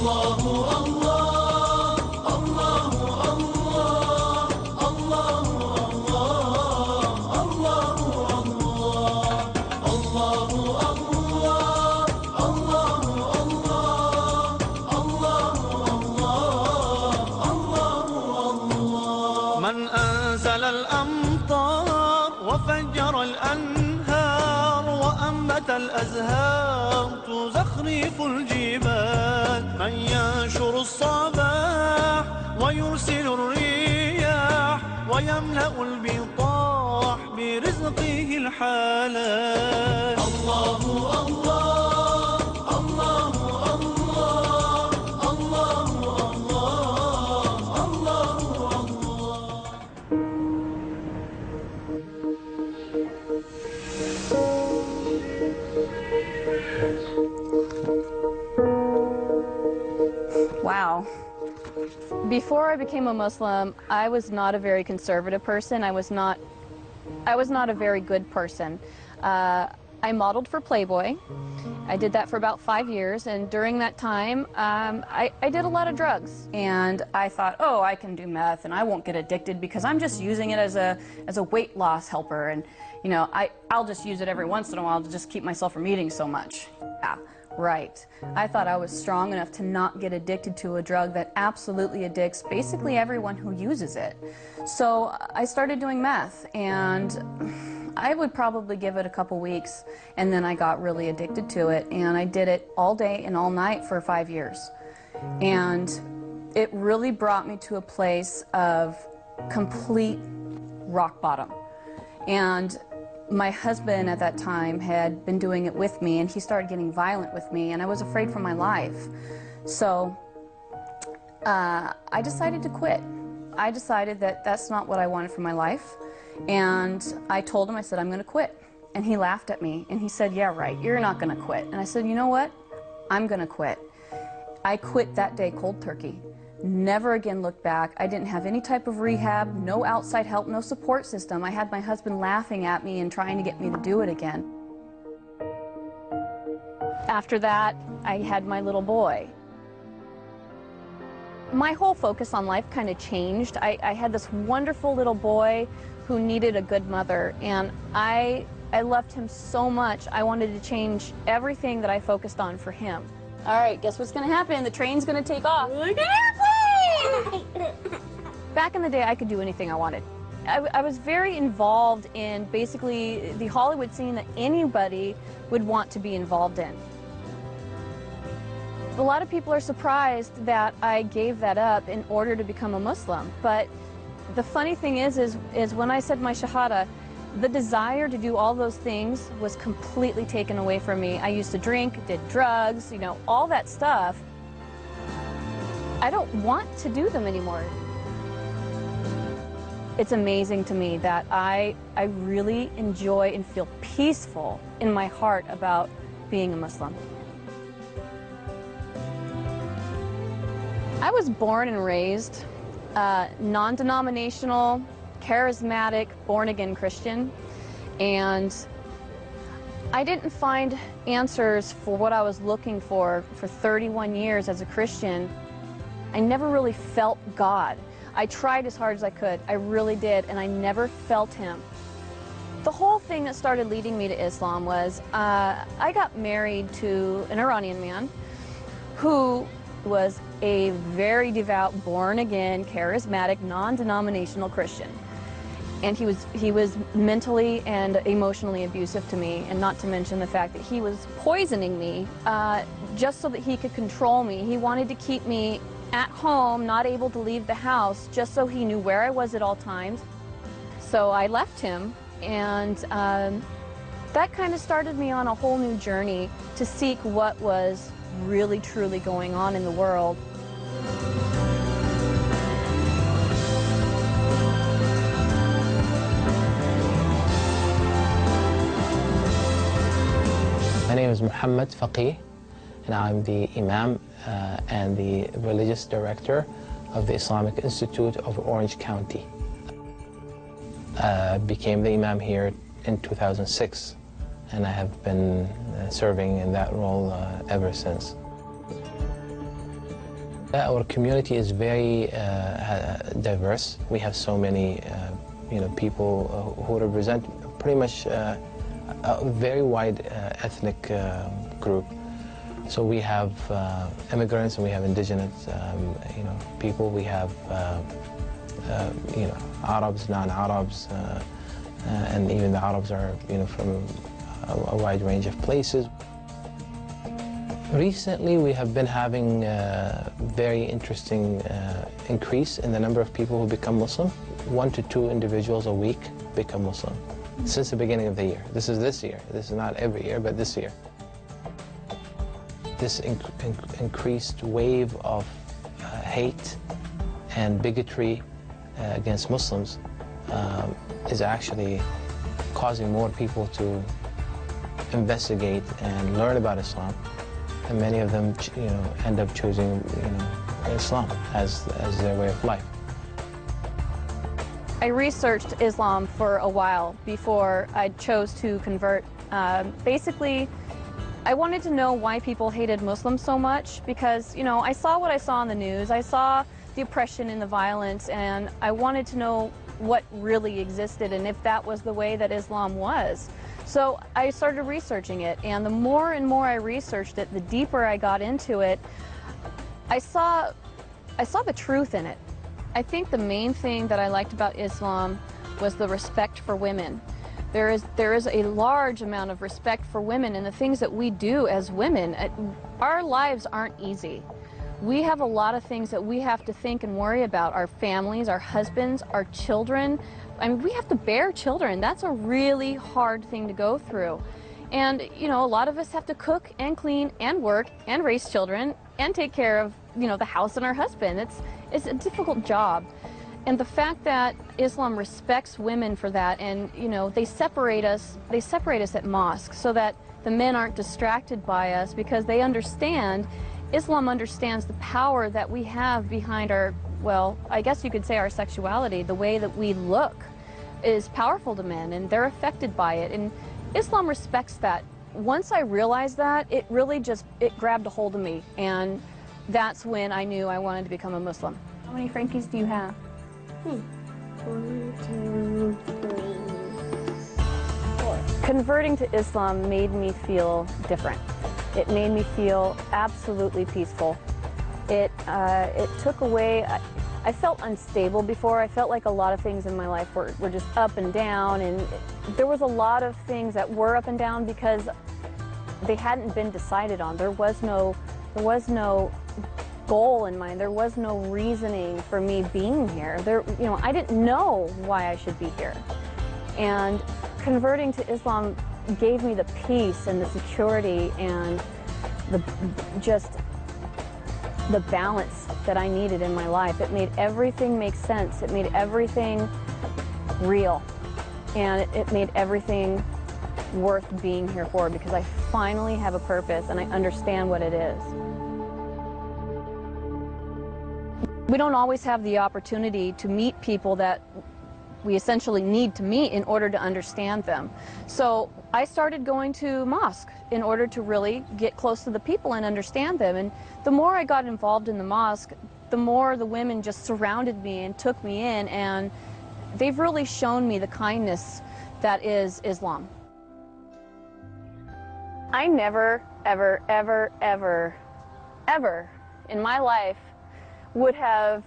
من أنزل الأمطار وفجر الأنهار وأنبت الأزهار تزخرف الجبال، من ينشر الصباح ويرسل الرياح ويملأ البطاح برزقه الحلال. الله الله الله الله الله الله الله. Wow. Before I became a Muslim, I was not a very conservative person. I was not a very good person. I modeled for Playboy. I did that for about 5 years, and during that time, I did a lot of drugs. And I thought, oh, I can do meth, and I won't get addicted because I'm just using it as a weight loss helper, and you know, I'll just use it every once in a while to just keep myself from eating so much. Yeah, right. I thought I was strong enough to not get addicted to a drug that absolutely addicts basically everyone who uses it. So I started doing meth, and I would probably give it a couple weeks, and then I got really addicted to it, and I did it all day and all night for 5 years. And it really brought me to a place of complete rock bottom. And my husband at that time had been doing it with me, and he started getting violent with me, and I was afraid for my life. So I decided to quit. I decided that that's not what I wanted for my life. And I told him, I said, I'm going to quit. And he laughed at me, and he said, yeah, right, you're not going to quit. And I said, you know what? I'm going to quit. I quit that day cold turkey. Never again looked back. I didn't have any type of rehab, no outside help, no support system. I had my husband laughing at me and trying to get me to do it again. After that, I had my little boy. My whole focus on life kind of changed. I had this wonderful little boy who needed a good mother, and I loved him so much. I wanted to change everything that I focused on for him. All right, guess what's going to happen? The train's going to take off. Like an airplane! Back in the day, I could do anything I wanted. I was very involved in basically the Hollywood scene that anybody would want to be involved in. A lot of people are surprised that I gave that up in order to become a Muslim. But the funny thing is when I said my Shahada, the desire to do all those things was completely taken away from me. I used to drink, did drugs, you know, all that stuff. I don't want to do them anymore. It's amazing to me that I really enjoy and feel peaceful in my heart about being a Muslim. I was born and raised non-denominational, charismatic, born-again Christian, and I didn't find answers for what I was looking for 31 years as a Christian. I never really felt God. I tried as hard as I could, I really did, and I never felt Him. The whole thing that started leading me to Islam was I got married to an Iranian man who was a very devout, born-again, charismatic, non-denominational Christian. And he was mentally and emotionally abusive to me, and not to mention the fact that he was poisoning me just so that he could control me. He wanted to keep me at home, not able to leave the house, just so he knew where I was at all times. So I left him, and that kind of started me on a whole new journey to seek what was really, truly going on in the world. My name is Muhammad Faqih, and I'm the Imam and the Religious Director of the Islamic Institute of Orange County. Became the Imam here in 2006, and I have been serving in that role ever since. Our community is very diverse. We have so many people who represent pretty much a very wide ethnic group. So we have immigrants and we have indigenous people. We have Arabs, non-Arabs, and even the Arabs are from a wide range of places. Recently, we have been having a very interesting increase in the number of people who become Muslim. 1 to 2 individuals a week become Muslim since the beginning of the year. This is this year. This is not every year, but this year. This increased wave of hate and bigotry against Muslims is actually causing more people to investigate and learn about Islam. And many of them, end up choosing, Islam as their way of life. I researched Islam for a while before I chose to convert. Basically, I wanted to know why people hated Muslims so much because, I saw what I saw on the news. I saw the oppression and the violence, and I wanted to know what really existed and if that was the way that Islam was. So I started researching it, and the more and more I researched it, the deeper I got into it, I saw the truth in it. I think the main thing that I liked about Islam was the respect for women. There is a large amount of respect for women and the things that we do as women. Our lives aren't easy. We have a lot of things that we have to think and worry about. Our families, our husbands, our children. I mean, we have to bear children. That's a really hard thing to go through. And, a lot of us have to cook and clean and work and raise children and take care of, the house and our husband. It's a difficult job. And the fact that Islam respects women for that, and they separate us at mosque so that the men aren't distracted by us, because they understand, Islam understands the power that we have behind our, well, I guess you could say our sexuality. The way that we look is powerful to men, and they're affected by it. And Islam respects that. Once I realized that, it really it grabbed a hold of me, and that's when I knew I wanted to become a Muslim. How many Frankies do you have? 1, 2, 3, 4. Converting to Islam made me feel different. It made me feel absolutely peaceful. It took away, I felt unstable before. I felt like a lot of things in my life were just up and down, and there was a lot of things that were up and down because they hadn't been decided on. There was no goal in mind. There was no reasoning for me being here. I didn't know why I should be here. And converting to Islam gave me the peace and the security and the balance that I needed in my life. It made everything make sense. It made everything real. And it made everything worth being here for, because I finally have a purpose and I understand what it is. We don't always have the opportunity to meet people that we essentially need to meet in order to understand them. So I started going to mosque in order to really get close to the people and understand them. And the more I got involved in the mosque, the more the women just surrounded me and took me in, and they've really shown me the kindness that is Islam. I never, ever, ever, ever, ever in my life would have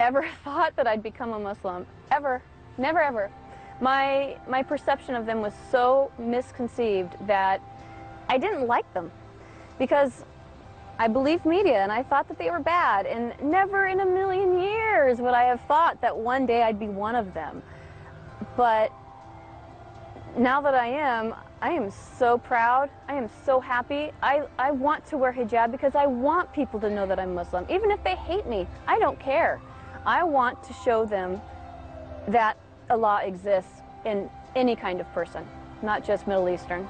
ever thought that I'd become a Muslim. Ever. Never, ever. My perception of them was so misconceived that I didn't like them, because I believed media and I thought that they were bad, and never in a million years would I have thought that one day I'd be one of them. But now that I am so proud. I am so happy. I want to wear hijab because I want people to know that I'm Muslim. Even if they hate me, I don't care. I want to show them that Allah exists in any kind of person, not just Middle Eastern.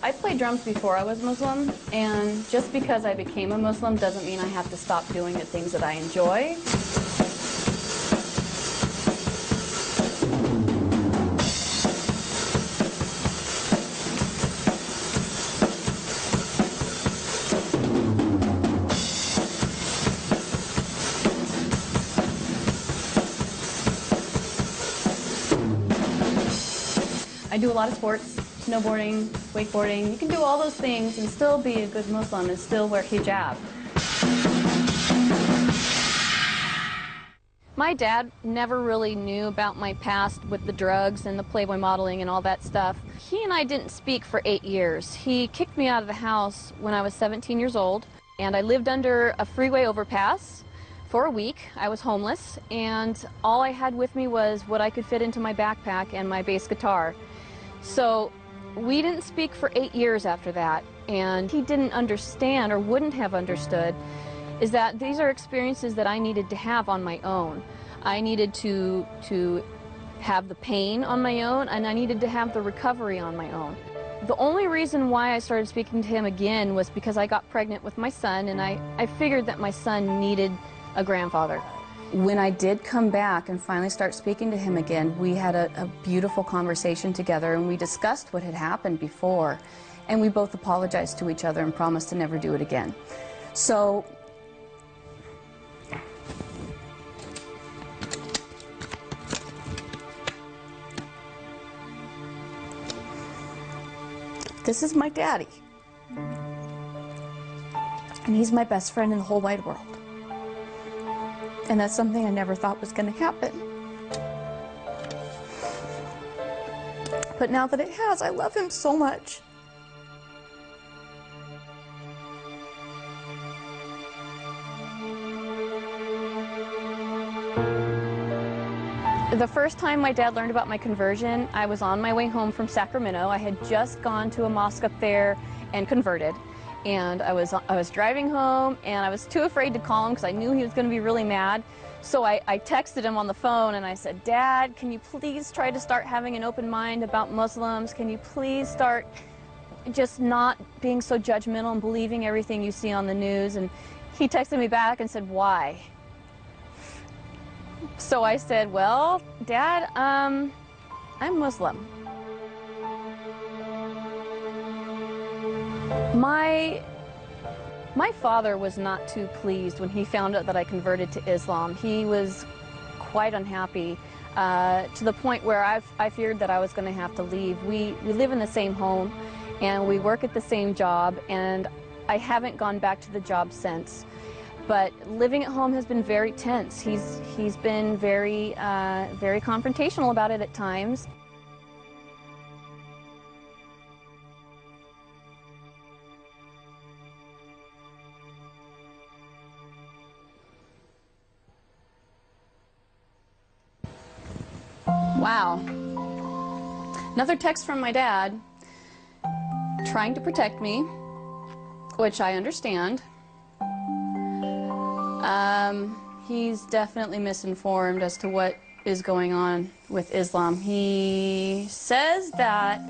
I played drums before I was Muslim, and just because I became a Muslim doesn't mean I have to stop doing the things that I enjoy. I do a lot of sports, snowboarding, wakeboarding. You can do all those things and still be a good Muslim and still wear hijab. My dad never really knew about my past with the drugs and the Playboy modeling and all that stuff. He and I didn't speak for 8 years. He kicked me out of the house when I was 17 years old, and I lived under a freeway overpass for a week. I was homeless, and all I had with me was what I could fit into my backpack and my bass guitar. So we didn't speak for 8 years after that, and he didn't understand, or wouldn't have understood, is that these are experiences that I needed to have on my own. I needed to have the pain on my own, and I needed to have the recovery on my own. The only reason why I started speaking to him again was because I got pregnant with my son, and I figured that my son needed a grandfather. When I did come back and finally start speaking to him again, we had a beautiful conversation together, and we discussed what had happened before, and we both apologized to each other and promised to never do it again. So this is my daddy, and he's my best friend in the whole wide world. And that's something I never thought was going to happen. But now that it has, I love him so much. The first time my dad learned about my conversion, I was on my way home from Sacramento. I had just gone to a mosque up there and converted. And I was driving home, and I was too afraid to call him because I knew he was going to be really mad. So I texted him on the phone, and I said, "Dad, can you please try to start having an open mind about Muslims? Can you please start just not being so judgmental and believing everything you see on the news?" And he texted me back and said, "Why?" So I said, "Well, Dad, I'm Muslim." My father was not too pleased when he found out that I converted to Islam. He was quite unhappy to the point where I feared that I was going to have to leave. We live in the same home, and we work at the same job, and I haven't gone back to the job since. But living at home has been very tense. He's been very confrontational about it at times. Wow. Another text from my dad, trying to protect me, which I understand. He's definitely misinformed as to what is going on with Islam. He says that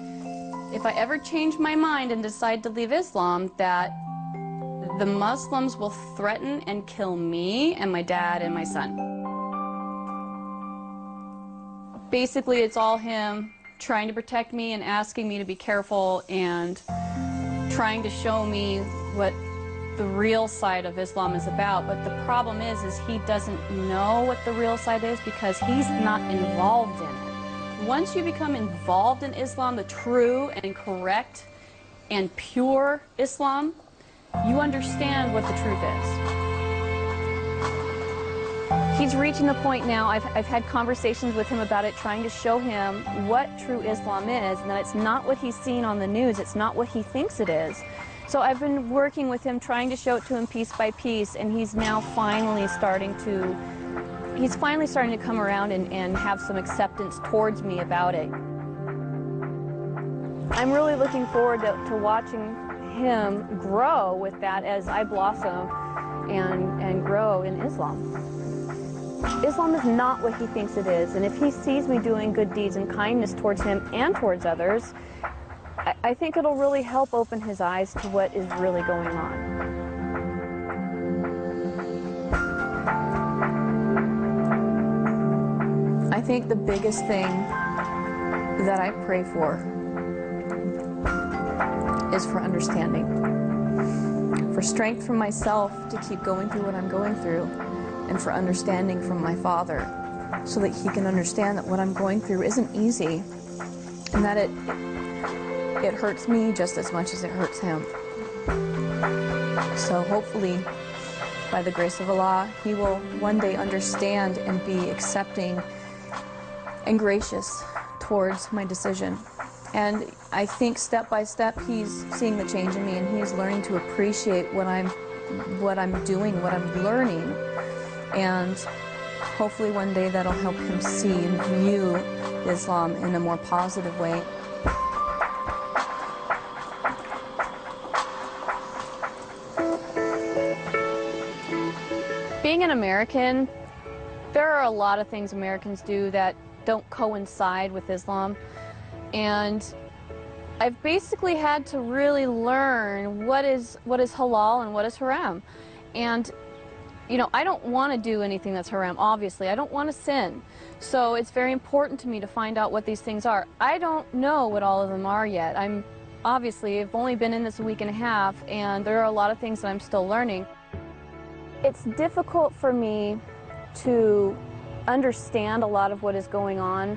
if I ever change my mind and decide to leave Islam, that the Muslims will threaten and kill me and my dad and my son. Basically, it's all him trying to protect me and asking me to be careful and trying to show me what the real side of Islam is about. But the problem is he doesn't know what the real side is because he's not involved in it. Once you become involved in Islam, the true and correct and pure Islam, you understand what the truth is. He's reaching the point now, I've had conversations with him about it, trying to show him what true Islam is, and that it's not what he's seen on the news, it's not what he thinks it is. So I've been working with him, trying to show it to him piece by piece, and he's now finally starting to come around and have some acceptance towards me about it. I'm really looking forward to watching him grow with that as I blossom and grow in Islam. Islam is not what he thinks it is, and if he sees me doing good deeds and kindness towards him and towards others, I think it'll really help open his eyes to what is really going on. I think the biggest thing that I pray for is for understanding, for strength from myself to keep going through what I'm going through, and for understanding from my Father so that he can understand that what I'm going through isn't easy. and that it hurts me just as much as it hurts him. So hopefully, by the grace of Allah, he will one day understand and be accepting and gracious towards my decision. And I think step by step he's seeing the change in me, and he's learning to appreciate what I'm doing, what I'm learning. And hopefully one day that'll help him see and view Islam in a more positive way. Being an American, there are a lot of things Americans do that don't coincide with Islam. And I've basically had to really learn what is halal and what is haram. And you know, I don't want to do anything that's haram, obviously. I don't want to sin. So it's very important to me to find out what these things are. I don't know what all of them are yet. I've only been in this a week and a half, and there are a lot of things that I'm still learning. It's difficult for me to understand a lot of what is going on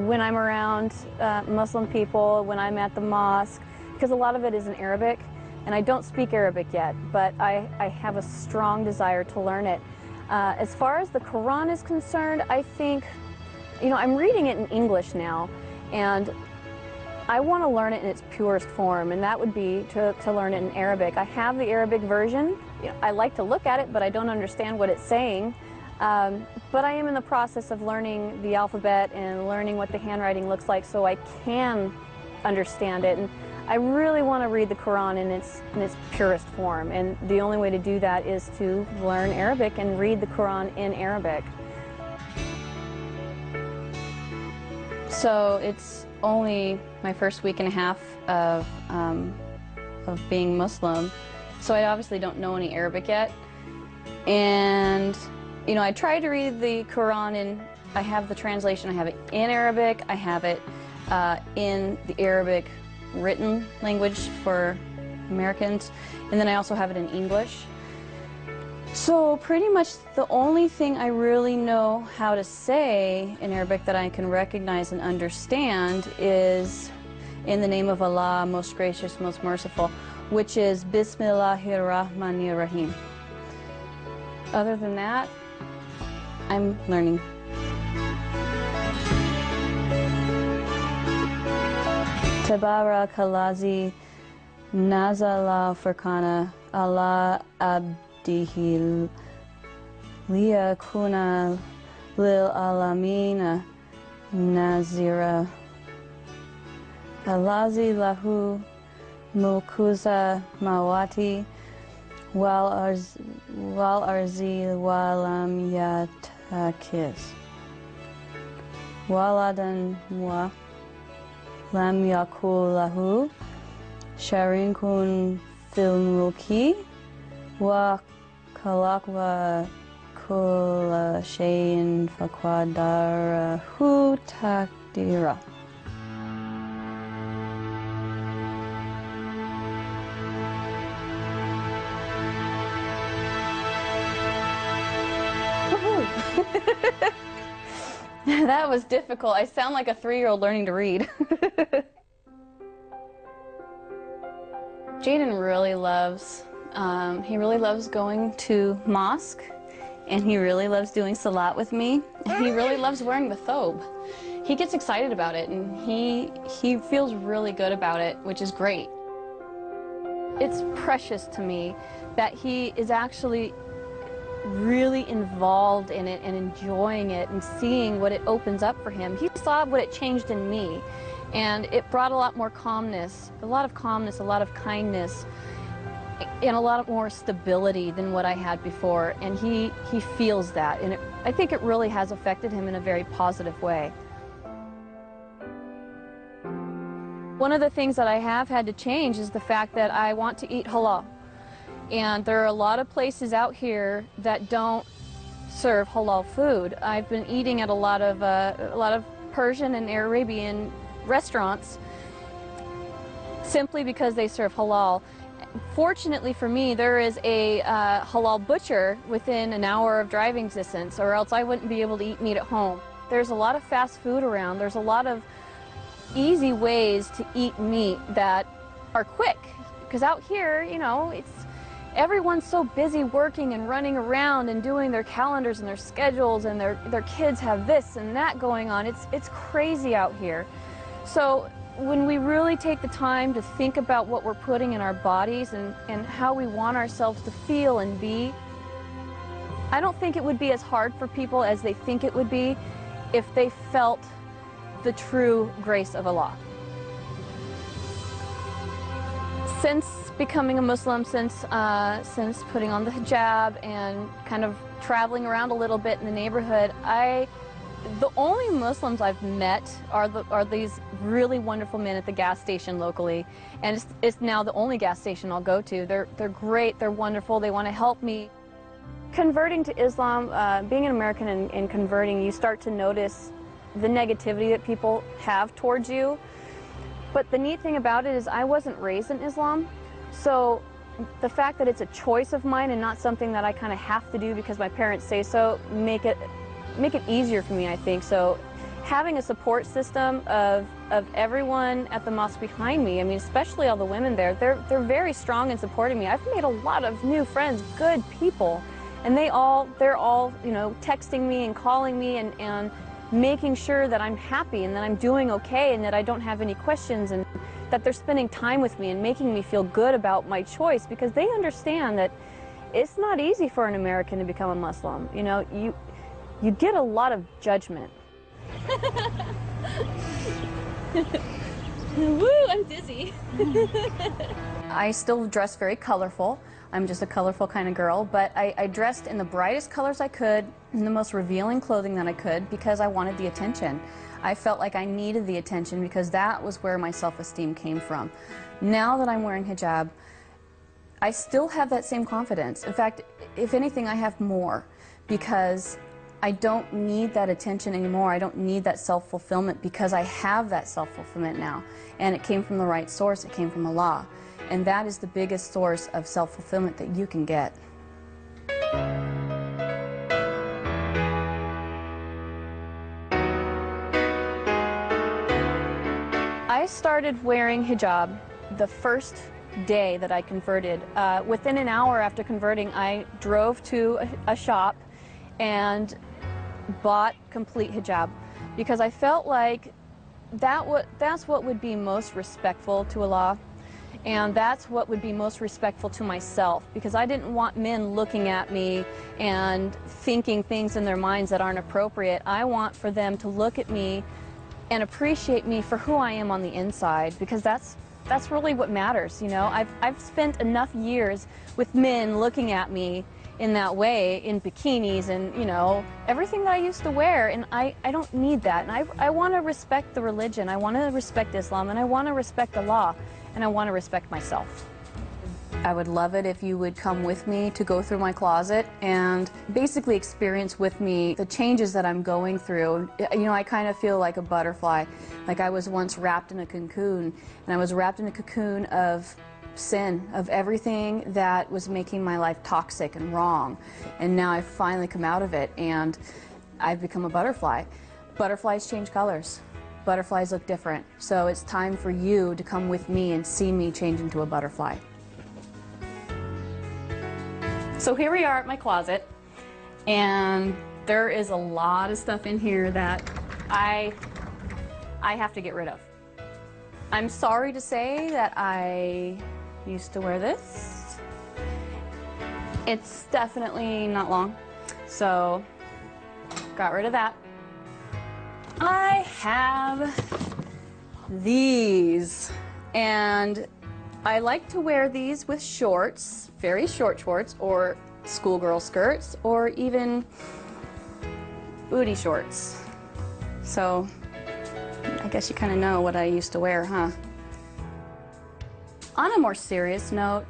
when I'm around Muslim people, when I'm at the mosque, because a lot of it is in Arabic. And I don't speak Arabic yet, but I have a strong desire to learn it. As far as the Quran is concerned, I think, you know, I'm reading it in English now, and I want to learn it in its purest form, and that would be to learn it in Arabic. I have the Arabic version. You know, I like to look at it, but I don't understand what it's saying. But I am in the process of learning the alphabet and learning what the handwriting looks like so I can understand it. And I really want to read the Quran in its purest form, and the only way to do that is to learn Arabic and read the Quran in Arabic. So it's only my first week and a half of being Muslim, so I obviously don't know any Arabic yet. And you know, I tried to read the Quran, and I have the translation. I have it in Arabic. I have it in the Arabic written language for Americans, and then I also have it in English. So pretty much the only thing I really know how to say in Arabic that I can recognize and understand is in the name of Allah, most gracious, most merciful, which is Bismillahir Rahmanir Rahim. Other than that, I'm learning. Tabarakallazi nazala furqana ala abdihi liyakuna lil alamina nazira allazi lahu mulkuza mawati wal arzi walam yatakiz waladan wa lam yakul lahu sharikun fil mulki wa khalaq wa kulla shay'in faqadarahu taqdira. That was difficult. I sound like a 3-year-old learning to read. Jaden really loves, he really loves going to mosque, and he really loves doing salat with me. He really loves wearing the thobe. He gets excited about it, and he feels really good about it, which is great. It's precious to me that he is actually really involved in it and enjoying it and seeing what it opens up for him. He saw what it changed in me, and it brought a lot more calmness, a lot of kindness, and a lot more stability than what I had before, and he feels that, and I think it really has affected him in a very positive way. One of the things that I have had to change is the fact that I want to eat halal. And there are a lot of places out here that don't serve halal food. I've been eating at a lot of Persian and Arabian restaurants simply because they serve halal. Fortunately for me, there is a halal butcher within an hour of driving distance, or else I wouldn't be able to eat meat at home. There's a lot of fast food around. There's a lot of easy ways to eat meat that are quick. Because out here, you know, everyone's so busy working and running around and doing their calendars and their schedules, and their kids have this and that going on. It's crazy out here. So when we really take the time to think about what we're putting in our bodies and how we want ourselves to feel and be, I don't think it would be as hard for people as they think it would be if they felt the true grace of Allah. Since becoming a Muslim, since putting on the hijab and kind of traveling around a little bit in the neighborhood, the only Muslims I've met are these really wonderful men at the gas station locally, and it's now the only gas station I'll go to. They're great, they're wonderful, they want to help me. Converting to Islam, being an American and converting, you start to notice the negativity that people have towards you. But the neat thing about it is I wasn't raised in Islam, so the fact that it's a choice of mine and not something that I kind of have to do because my parents say so, make it easier for me, I think. So having a support system of everyone at the mosque behind me, I mean, especially all the women there, they're very strong in supporting me. I've made a lot of new friends, good people, and they're all, you know, texting me and calling me and making sure that I'm happy and that I'm doing okay and that I don't have any questions, and that they're spending time with me and making me feel good about my choice, because they understand that it's not easy for an American to become a Muslim. You know, you get a lot of judgment. Woo, I'm dizzy. I still dress very colorful. I'm just a colorful kind of girl, but I dressed in the brightest colors I could, in the most revealing clothing that I could, because I wanted the attention. I felt like I needed the attention because that was where my self-esteem came from. Now that I'm wearing hijab, I still have that same confidence. In fact, if anything, I have more, because I don't need that attention anymore. I don't need that self-fulfillment, because I have that self-fulfillment now. And it came from the right source. It came from Allah. And that is the biggest source of self-fulfillment that you can get. I started wearing hijab the first day that I converted. Within an hour after converting, I drove to a shop and bought complete hijab, because I felt like that's what would be most respectful to Allah, and that's what would be most respectful to myself, because I didn't want men looking at me and thinking things in their minds that aren't appropriate. I want for them to look at me and appreciate me for who I am on the inside, because that's really what matters, you know. I've spent enough years with men looking at me in that way, in bikinis and, you know, everything that I used to wear, and I don't need that. And I want to respect the religion, I want to respect Islam, and I want to respect Allah, and I want to respect myself. I would love it if you would come with me to go through my closet and basically experience with me the changes that I'm going through. You know, I kind of feel like a butterfly, like I was once wrapped in a cocoon, and I was wrapped in a cocoon of sin, of everything that was making my life toxic and wrong. And now I've finally come out of it, and I've become a butterfly. Butterflies change colors. Butterflies look different. So it's time for you to come with me and see me change into a butterfly. So here we are at my closet, and there is a lot of stuff in here that I have to get rid of. I'm sorry to say that I used to wear this. It's definitely not long, so got rid of that. I have these, and I like to wear these with shorts, very short shorts, or schoolgirl skirts, or even booty shorts. So I guess you kind of know what I used to wear, huh? On a more serious note,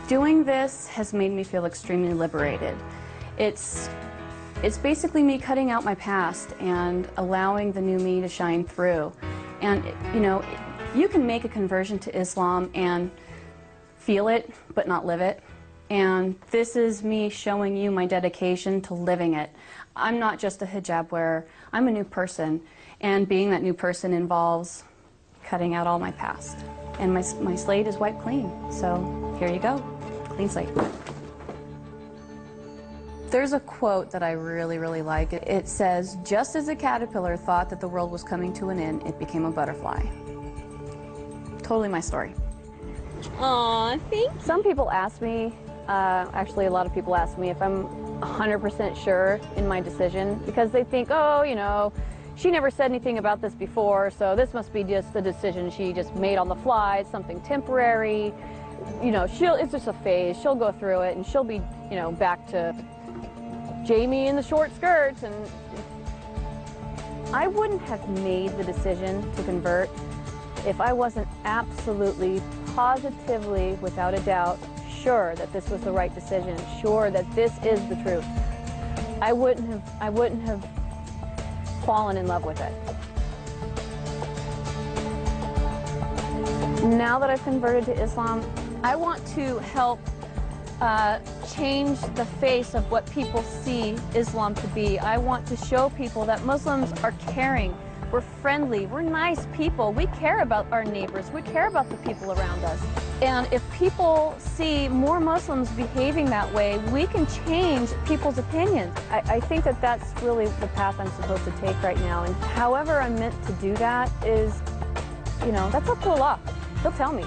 doing this has made me feel extremely liberated. It's basically me cutting out my past and allowing the new me to shine through. And, you know, you can make a conversion to Islam and feel it, but not live it. And this is me showing you my dedication to living it. I'm not just a hijab wearer, I'm a new person. And being that new person involves cutting out all my past. And my slate is wiped clean. So here you go, clean slate. There's a quote that I really, really like. It says, just as a caterpillar thought that the world was coming to an end, it became a butterfly. Totally my story. Aw, thank you. Some people ask me, actually a lot of people ask me if I'm 100% sure in my decision, because they think, oh, you know, she never said anything about this before, so this must be just a decision she just made on the fly. It's something temporary. You know, it's just a phase. She'll go through it, and she'll be, you know, back to Jamie in the short skirts. And I wouldn't have made the decision to convert if I wasn't absolutely, positively, without a doubt, sure that this was the right decision, sure that this is the truth. I wouldn't have fallen in love with it. Now that I've converted to Islam, I want to help change the face of what people see Islam to be. I want to show people that Muslims are caring, we're friendly, we're nice people, we care about our neighbors, we care about the people around us. And if people see more Muslims behaving that way, we can change people's opinions. I think that that's really the path I'm supposed to take right now. And however I'm meant to do that is, you know, that's up to Allah. He'll tell me.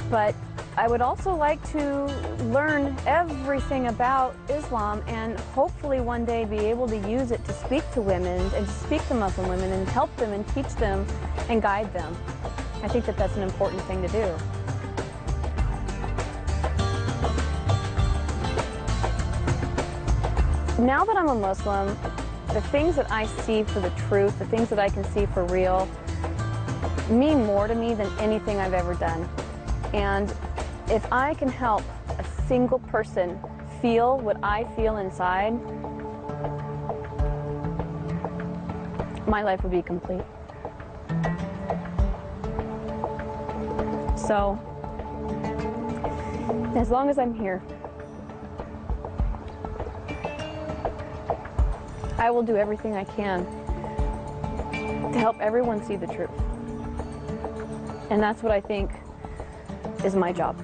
But I would also like to learn everything about Islam and hopefully one day be able to use it to speak to women and to speak to Muslim women and help them and teach them and guide them. I think that that's an important thing to do. Now that I'm a Muslim, the things that I see for the truth, the things that I can see for real, mean more to me than anything I've ever done. And if I can help a single person feel what I feel inside, my life would be complete. So, as long as I'm here, I will do everything I can to help everyone see the truth. And that's what I think is my job.